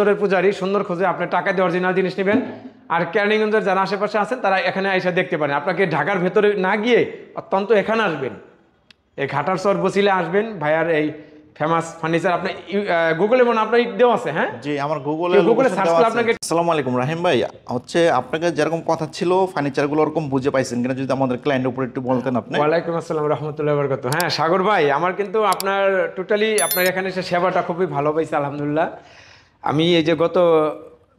সুন্দরের পূজারি, সুন্দর খোঁজে আপনি টাকা দিয়ে অরিজিনাল জিনিস নেবেন। আর কেরানীগঞ্জের যারা আশেপাশে আছেন তারা এখানে এসে দেখতে পারেন। আপনাকে ঢাকার ভেতরে না গিয়ে অত্যন্ত এখানে আসবেন, এই ঘাটার চর বসিলে আসবেন। ভাইয়ার এই ফেমাস ফার্নিচার আপনি গুগলে মনে আপনার দেওয়া আছে। হ্যাঁ জি, আমার গুগলে সার্চ করলে আপনাকে। আসসালামু আলাইকুম রাহিম ভাই, হচ্ছে আপনাকে যেরকম কথা ছিল ফার্নিচারগুলো ওরকম বুঝে পাইছেন কিনা যদি আমাদের ক্লায়েন্টের উপর একটু বলতেন আপনি। ওয়ালাইকুম আসসালাম রহমতুল্লাহি ওয়া বারাকাতুহু। হ্যাঁ সাগর ভাই, আমার কিন্তু আপনার টোটালি আপনার এখানে এসে সেবাটা খুবই ভালো পাইছে আলহামদুলিল্লাহ। আমি এই যে গত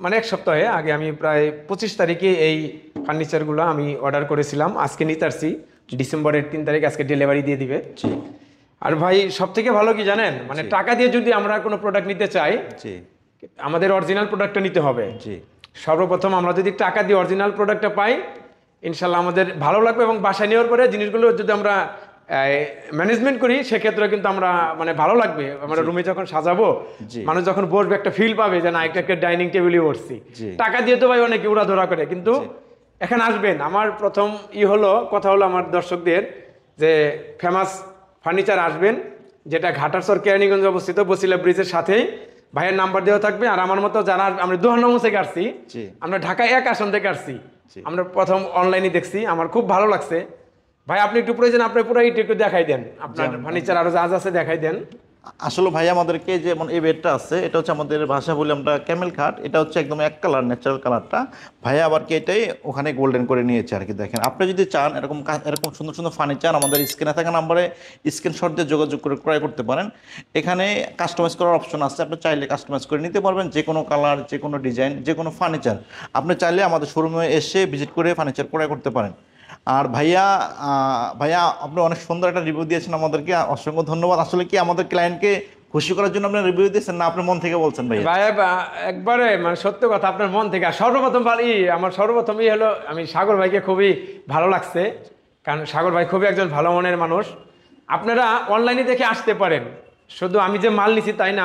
মানে এক সপ্তাহে আগে আমি প্রায় 25 তারিখে এই ফার্নিচারগুলো আমি অর্ডার করেছিলাম, আজকে নিতে আসছি ডিসেম্বরের 3 তারিখ, আজকে ডেলিভারি দিয়ে দিবে। জি। আর ভাই সব থেকে ভালো কি জানেন, মানে টাকা দিয়ে যদি আমরা কোনো প্রোডাক্ট নিতে চাই, জি, আমাদের অরিজিনাল প্রোডাক্টটা নিতে হবে। জি, সর্বপ্রথম আমরা যদি টাকা দিয়ে অরিজিনাল প্রোডাক্টটা পাই, ইনশাল্লাহ আমাদের ভালো লাগবে এবং বাসায় নেওয়ার পরে জিনিসগুলো যদি আমরা ম্যানেজমেন্ট করি সেক্ষেত্রে কিন্তু আমরা মানে ভালো লাগবে। আমরা রুমে যখন সাজাবো, মানুষ যখন বসবে একটা ফিল পাবে যে না একটা ডাইনিং টেবিলে বসছি। টাকা দিয়ে তো ভাই অনেকে উড়াধরা করে, কিন্তু এখানে আসবেন। আমার প্রথম কথা হলো আমার দর্শকদের যে ফেমাস ফার্নিচার আসবেন, যেটা ঘাটারচর কেরানীগঞ্জে অবস্থিত, বসিলা ব্রিজের সাথেই। ভাইয়ের নাম্বার দেওয়া থাকবে। আর আমার মতো যারা আমরা 2 নম্বর থেকে আসছি, আমরা ঢাকা 1 আসন থেকে আসছি, আমরা প্রথম অনলাইনে দেখছি, আমার খুব ভালো লাগছে। ভাই আপনি একটু প্রয়োজন আপনার পুরো একটু দেখাই দেন, আপনার ফার্নিচার আরো যা আছে দেখাই দেন। আসলে ভাই আমাদেরকে যেমন এই বেডটা আছে, এটা হচ্ছে আমাদের ভাষা বলি আমরা ক্যামেল খাট। এটা হচ্ছে একদম এক কালার, ন্যাচারাল কালারটা। ভাইয়া আবার কি এটাই ওখানে গোল্ডেন করে নিয়েছে আর কি। দেখেন, আপনি যদি চান এরকম সুন্দর সুন্দর ফার্নিচার আমাদের স্ক্রিনে থাকা নাম্বারে স্ক্রিনশট দিয়ে যোগাযোগ করে ক্রয় করতে পারেন। এখানে কাস্টমাইজ করার অপশন আছে, আপনি চাইলে কাস্টমাইজ করে নিতে পারবেন। যে কোনো কালার, যে কোনো ডিজাইন, যে কোনো ফার্নিচার আপনি চাইলে আমাদের শোরুমে এসে ভিজিট করে ফার্নিচার ক্রয় করতে পারেন। আর ভাইয়া আপনি অনেক সুন্দর একটা রিভিউ দিয়েছেন আমাদেরকে, অসংখ্য ধন্যবাদ। আসলে কি আমাদের ক্লায়েন্টকে খুশি করার জন্য আপনি রিভিউ দিয়েছেন না আপনার মন থেকে বলছেন? ভাইয়া একবারে মানে সত্য কথা, আপনার মন থেকে। সর্বপ্রথম আমার সর্বপ্রথমই হলো আমি সাগর ভাইকে খুবই ভালো লাগছে, কারণ সাগর ভাই খুবই একজন ভালো মনের মানুষ। আপনারা অনলাইনে দেখে আসতে পারেন, শুধু আমি যে মাল নিছি তাই না,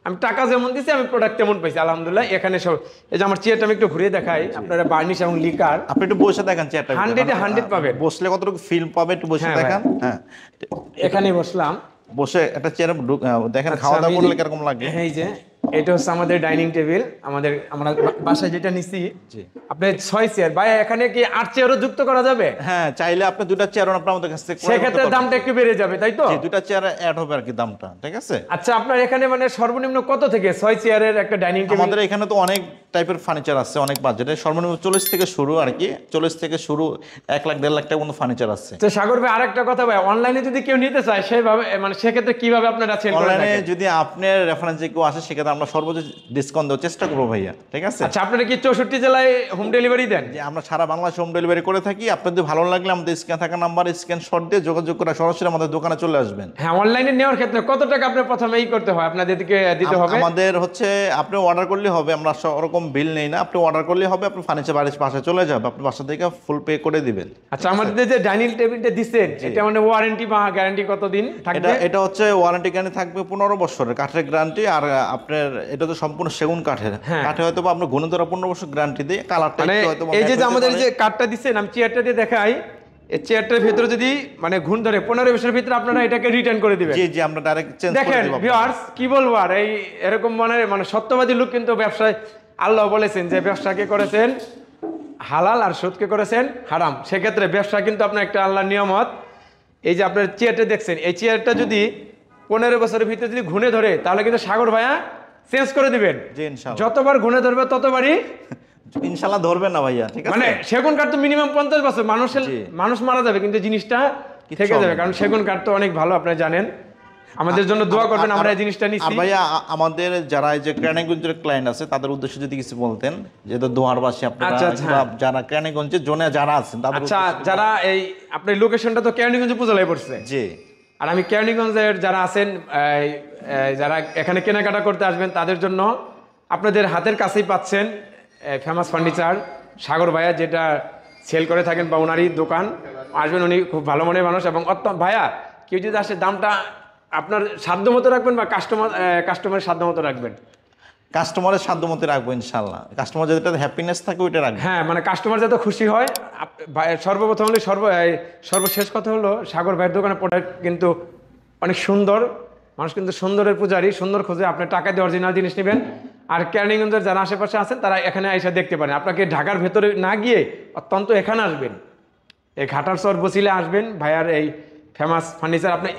আমি টাকা যেমন দিছি আমি প্রোডাক্ট তেমন পাইছি আলহামদুলিল্লাহ। এখানে সব এই যে আমার চেয়ারটা আমি একটু ঘুরিয়ে দেখাই, আপনারা বার্নিশ এবং লিকার। আপনি একটু বসে দেখেন চেয়ারটা, 100 পাবেন। বসলে কতটুকু ফিল পাবে একটু বসে দেখেন। হ্যাঁ, এখানে বসলাম, বসে একটা চেয়ারে দেখেন খাওয়া দাওয়া করলে কিরকম লাগে। এই যে এটা হচ্ছে আমাদের ডাইনিং টেবিল, আমরা বাসায় যেটা নিছি। আপনি 6 চেয়ার, ভাই এখানে কি 8 চেয়ারও যুক্ত করা যাবে? হ্যাঁ, চাইলে আপনি 2টা চেয়ার আমাদের কাছ থেকে, সেক্ষেত্রে দামটা একটু বেড়ে যাবে, তাই তো? 2টা চেয়ার অ্যাড হবে আর কি দামটা, ঠিক আছে? আচ্ছা, আপনার এখানে মানে সর্বনিম্ন কত থেকে 6 চেয়ারের একটা ডাইনিং টেবিল? আমাদের এখানে তো অনেক টাইপের ফার্নিচার আছে, অনেক বাজেটে, সর্বনিম্ন 40 থেকে শুরু আর কি। 40 থেকে শুরু 1 লাখ 1.5 লাখ টাকা পর্যন্ত ফার্নিচার আছে। তো সাগর ভাই আরেকটা কথা ভাই, অনলাইনে যদি কেউ নিতে চায় সেভাবে মানে সেক্ষেত্রে কিভাবে আপনারা সেল করেন? অনলাইনে যদি আপনার রেফারেন্সে কেউ আসে সেক্ষেত্রে আমরা সর্বোচ্চ ডিসকাউন্ট দেওয়ার চেষ্টা করবো ভাইয়া, ঠিক আছে? আচ্ছা, আপনারা কি 64 জেলায় হোম ডেলিভারি দেন? যে আমরা সারা বাংলাদেশে হোম ডেলিভারি করে থাকি। আপনার যদি ভালো লাগলে আমাদের স্ক্রিনে থাকা নাম্বার স্ক্রিনশট দিয়ে যোগাযোগ করে সরাসরি আমাদের দোকানে চলে আসবেন। হ্যাঁ, অনলাইনে নেওয়ার ক্ষেত্রে কত টাকা আপনার প্রথমে করতে হয়, আপনাদেরকে দিতে হবে? আমাদের হচ্ছে আপনি অর্ডার করলে হবে, আমরা ওরকম বিল নেই না। আপনি অর্ডার করলে হবে, আপনি ফার্নিচার বাড়ির পাশে চলে যাবে, আপনি বাসা থেকে ফুল পে করে দিবেন। আচ্ছা, আমাদের যে ডাইনিং টেবিলটা দিচ্ছেন এটা মানে ওয়ারেন্টি বা গ্যারান্টি কতদিন থাকবে? এটা হচ্ছে ওয়ারেন্টি গ্যারান্টি থাকবে 15 বছরের কাঠের গ্যারান্টি। আর আপনার এটা তো সম্পূর্ণ সেগুন কাঠের, কাঠে হয়তো বা আপনার গুণে ধরা 15 বছর গ্যারান্টি দিয়ে কালারটা হয়তো। এই যে আমাদের যে কাঠটা দিচ্ছেন, আমি চেয়ারটা দিয়ে দেখাই। এই চেয়ারটার ভিতরে যদি মানে ঘুণ ধরে 15 বছরের ভিতরে আপনারা এটাকে রিটার্ন করে দিবেন। জি জি, আমরা ডাইরেক্ট চেঞ্জ করে দেখেন দেব। ভিউয়ার্স, কি বলবো আর, এই এরকম মানে সত্যবাদী লোক কিন্তু ব্যবসায়। আল্লাহ বলেছেন যে ব্যবসাকে করেছেন হালাল আর সুদকে করেছেন হারাম। সেক্ষেত্রে ব্যবসা কিন্তু আপনার একটা আল্লাহর নিয়ামত। এই যে আপনার চেয়ারটা দেখছেন, এই চেয়ারটা যদি 15 বছরের ভিতরে যদি ঘুণে ধরে তাহলে কিন্তু সাগর ভাইয়া চেঞ্জ করে দিবেন। জি ইনশাআল্লাহ, যতবার ঘুণে ধরবে ততবারই ইনশাআল্লাহ ধরবেন না ভাইয়া, ঠিক আছে? মানে সেগুন কাঠ তো মিনিমাম 50 বছর মানুষ মারা যাবে কিন্তু জিনিসটা থেকে যাবে, কারণ সেগুন কাঠ তো অনেক ভালো, আপনারা জানেন। আমাদের জন্য দোয়া করবেন, আমরা এই জিনিসটা নিচ্ছি। ভাইয়া আমাদের যারা এই যে কেরানীগঞ্জের ক্লায়েন্ট আছে তাদের উদ্দেশ্যে যদি কিছু বলতেন, যেহেতু দোহারবাসী আপনারা, যারা কেরানীগঞ্জে জোনে যারা আছেন তাদের। আচ্ছা, যারা এই আপনার লোকেশনটা তো কেরানীগঞ্জ উপজেলায় পড়ছে। জি। আর আমি কেরানীগঞ্জের যারা আছেন, যারা এখানে কেনাকাটা করতে আসবেন তাদের জন্য আপনাদের হাতের কাছেই পাচ্ছেন ফেমাস ফার্নিচার সাগর ভাইয়া, যেটা সেল করে থাকেন বা ওনারই দোকান। আসবেন, উনি খুব ভালো মনের মানুষ। এবং ভাইয়া কেউ যদি আসে দামটা আপনার সাধ্য মতো রাখবেন বা কাস্টমারের সাধ্য মতো রাখবেন? কাস্টমারের সাধ্য মতো রাখবো ইনশাআল্লাহ। কাস্টমার যাতে হ্যাপিনেস থাকে ওইটা রাখবেন। হ্যাঁ, মানে কাস্টমার যাতে খুশি হয়। সর্বপ্রথম হলে সর্বশেষ কথা হলো সাগর ভাইয়ের দোকানের প্রোডাক্ট কিন্তু অনেক সুন্দর। মানুষ কিন্তু সুন্দরের পূজারি, সুন্দর খোঁজে। আপনি টাকা দিয়ে অরিজিনাল জিনিস নেবেন। আর কেরানীগঞ্জের যারা আশেপাশে আছেন তারা এখানে এসে দেখতে পারেন। আপনাকে ঢাকার ভেতরে না গিয়ে অত্যন্ত এখানে আসবেন, এই ঘাটার চর বসিলে আসবেন। ভাইয়ার এই ফেমাস ফার্নিচার আপনি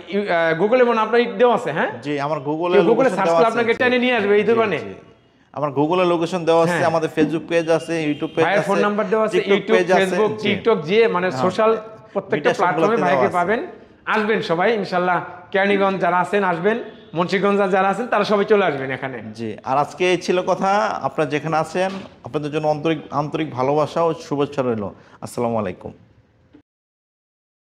গুগলে মনে আপনার দেওয়া আছে, হ্যাঁ জি আমার গুগলে গুগলে সার্চ করে আপনাকে টেনে নিয়ে আসবে এই দোকানে। আমার গুগলে লোকেশন দেওয়া আছে, আমাদের ফেসবুক পেজ আছে, ইউটিউব পেজ আছে, ভাইয়ের ফোন নাম্বার দেওয়া আছে, ইউটিউব, ফেসবুক, টিকটক, যে মানে সোশ্যাল প্রত্যেকটা প্ল্যাটফর্মে ভাইকে পাবেন। আসবেন সবাই ইনশাআল্লাহ। কেরানীগঞ্জ যারা আছেন আসবেন, মুন্সিগঞ্জ যারা আছেন তারা সবাই চলে আসবেন এখানে। জি আর আজকে এই ছিল কথা। আপনারা যেখানে আছেন আপনাদের জন্য আন্তরিক ভালোবাসা ও শুভেচ্ছা রইল। আসসালামু আলাইকুম।